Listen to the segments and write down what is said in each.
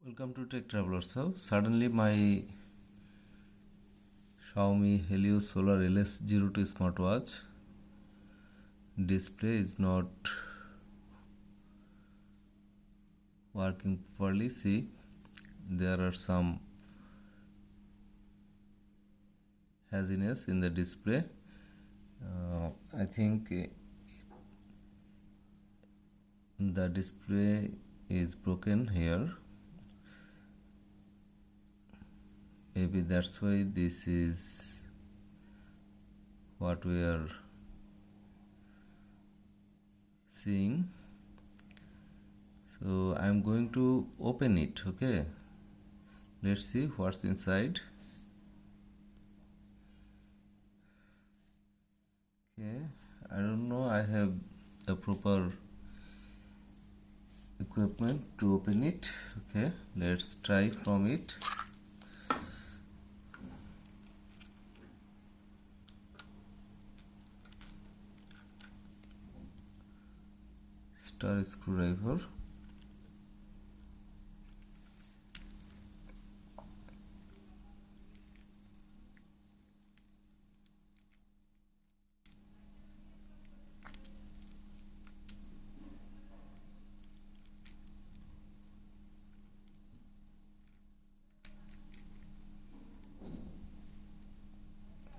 Welcome to Tech Traveler. So suddenly my Xiaomi Haylou Solar LS02 smartwatch display is not working properly. See, there are some haziness in the display. I think the display is broken here. Maybe that's why this is what we are seeing. So I'm going to open it. Okay, let's see what's inside. Okay, I don't know, I have the proper equipment to open it. Okay, let's try from it. Star screwdriver.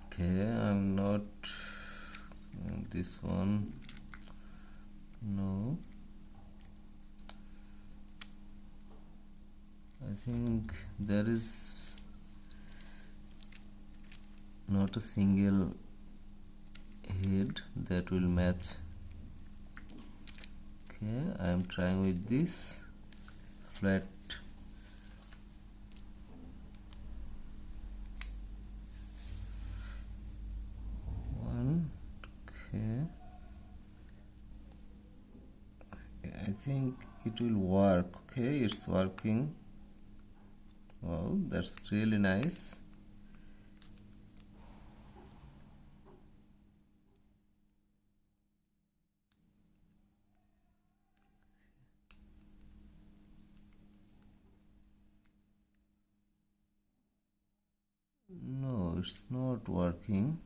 Okay, I'm not this one. No, I think there is not a single head that will match. Okay, I am trying with this flat one. Okay, I think it will work. Okay, it's working. Wow, that's really nice. No, it's not working.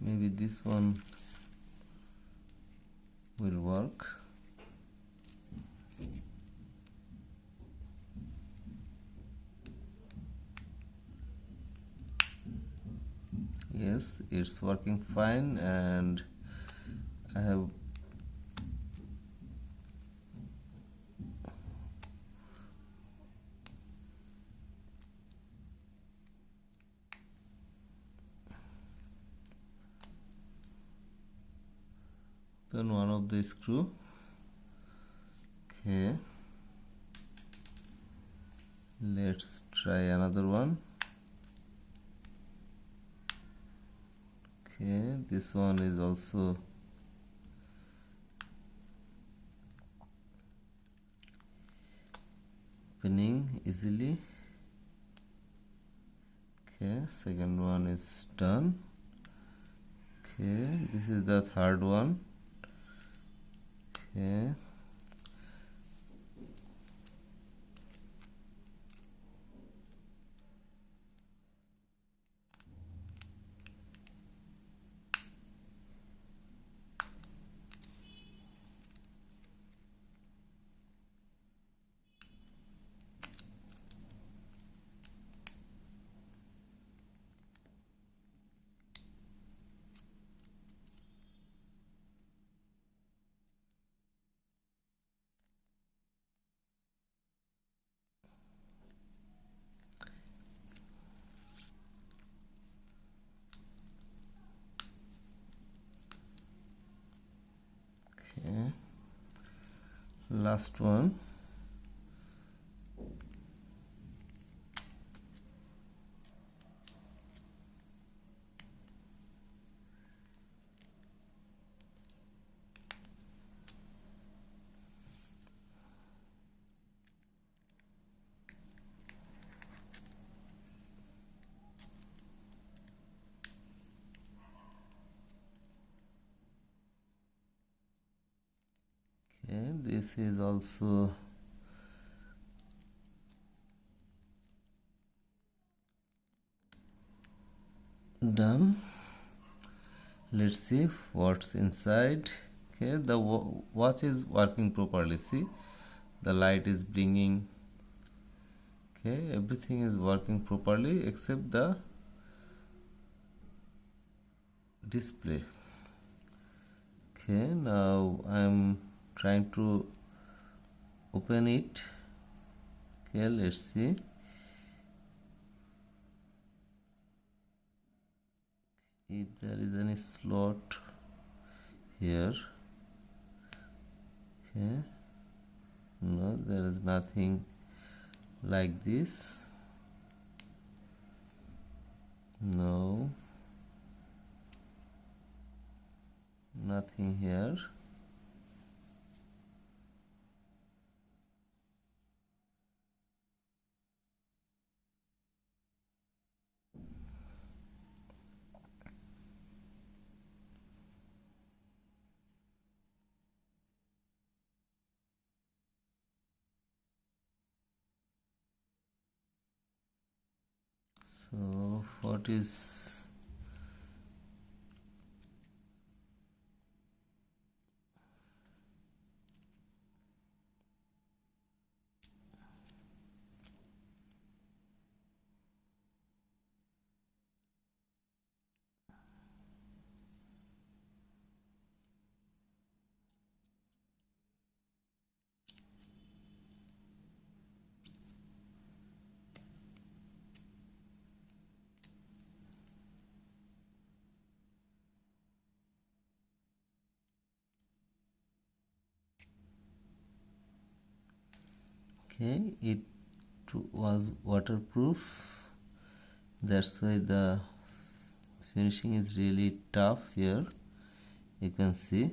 Maybe this one will work. Yes, it's working fine, and I have done one of the screw. Okay, let's try another one. Okay, this one is also opening easily. Okay, second one is done. Okay, this is the third one. Okay, okay, last one. this is also done. Let's see what's inside. Okay, the watch is working properly. See, the light is blinking. Okay, everything is working properly except the display. Okay, now I'm trying to open it. Okay, let's see. If there is any slot here. Okay, no, there is nothing like this. No, nothing here. So what is okay? It was waterproof. That's why the finishing is really tough here. You can see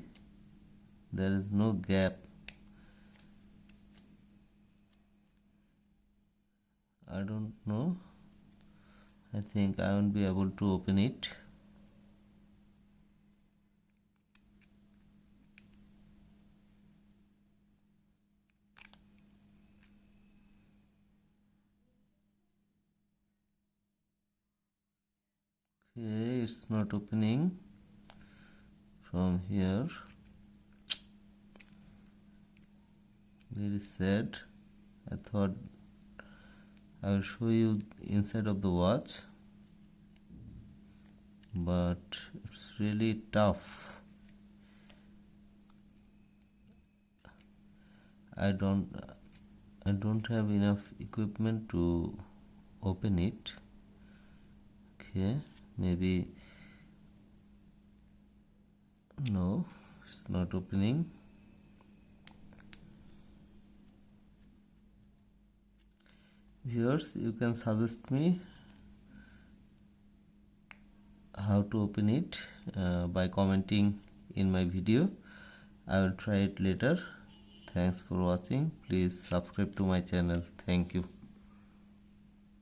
there is no gap. I don't know. I think I won't be able to open it. Okay, it's not opening from here. Very sad. I thought I will show you inside of the watch, but it's really tough. I don't have enough equipment to open it. Okay, maybe no, it's not opening. Viewers, you can suggest me how to open it by commenting in my video. I will try it later. Thanks for watching. Please subscribe to my channel. Thank you.